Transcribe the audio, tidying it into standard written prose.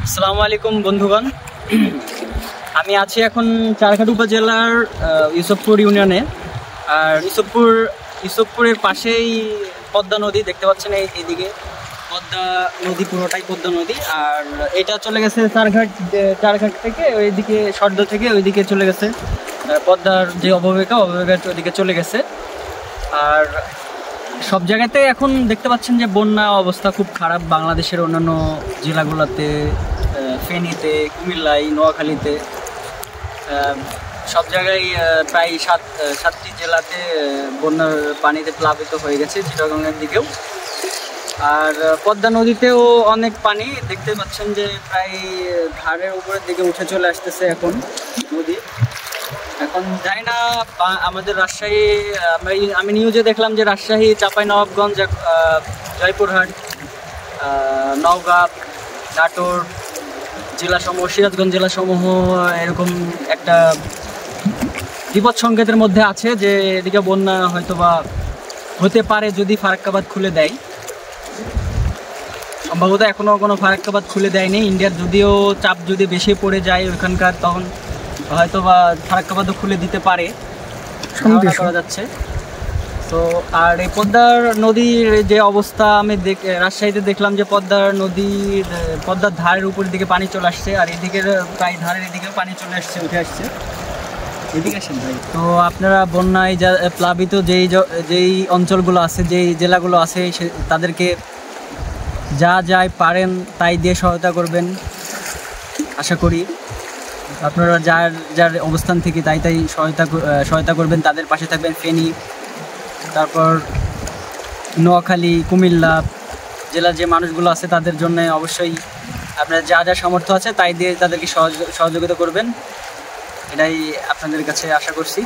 আসসালামু আলাইকুম বন্ধুগণ। আমি আছি এখন চারঘাট উপজেলার ইউসুফপুর ইউনিয়নে। আর ইউসুফপুরের পাশেই পদ্মা নদী দেখতে পাচ্ছেন। এইদিকে পদ্মা নদী, পুরোটাই পদ্মা নদী। আর এটা চলে গেছে চারঘাট থেকে ওইদিকে, সর্দ থেকে ওইদিকে চলে গেছে পদ্মার যে অববাহিকা ওইদিকে চলে গেছে। আর সব জায়গাতে এখন দেখতে পাচ্ছেন যে বন্যা অবস্থা খুব খারাপ। বাংলাদেশের অন্যান্য জেলাগুলোতে, ফেনীতে, কুমিল্লায়, নোয়াখালীতে, সব জায়গায় প্রায় সাতটি জেলাতে বন্যার পানিতে প্লাবিত হয়ে গেছে, চিটাগংয়ের দিকেও। আর পদ্মা নদীতেও অনেক পানি দেখতে পাচ্ছেন যে প্রায় ধারের উপরের দিকে উঠে চলে আসতেছে এখন নদী। এখন জানি না আমাদের রাজশাহী, আমি নিউজে দেখলাম যে রাজশাহী, চাঁপাইনবাবগঞ্জ, জয়পুরহাট, নওগাঁ, নাটোর জেলাসমূহ, সিরাজগঞ্জ জেলাসমূহ এরকম একটা বিপদ সংকেতের মধ্যে আছে যে এদিকে বন্যা হয়তো বা হতে পারে যদি ফারাক্কাবাদ খুলে দেয়। সম্ভবত এখনও কোনো ফারাক্কাবাদ খুলে দেয়নি ইন্ডিয়ার। যদিও চাপ যদি বেশি পড়ে যায় ওইখানকার, তখন হয়তো বা ফারাক্কাবাদও খুলে দিতে পারে, ধারণা করা যাচ্ছে। তো আর এই পদ্মার নদীর যে অবস্থা, আমি রাজশাহীতে দেখলাম যে পদ্মার ধারের উপর দিকে পানি চলে আসছে। আর এদিকের প্রায় ধারের এদিকে পানি চলে আসছে, উঠে আসছে। এদিকে আসেন ভাই। তো আপনারা বন্যায় প্লাবিত যেই অঞ্চলগুলো আছে, যেই জেলাগুলো আছে, তাদেরকে যা পারেন তাই দিয়ে সহায়তা করবেন। আশা করি আপনারা যার অবস্থান থেকে তাই সহায়তা করবেন, তাদের পাশে থাকবেন। ফেনী, তারপর নোয়াখালী, কুমিল্লা জেলার যে মানুষগুলো আছে তাদের জন্য অবশ্যই আপনারা যা সামর্থ্য আছে তাই দিয়ে তাদেরকে সহযোগিতা করবেন, এটাই আপনাদের কাছে আশা করছি।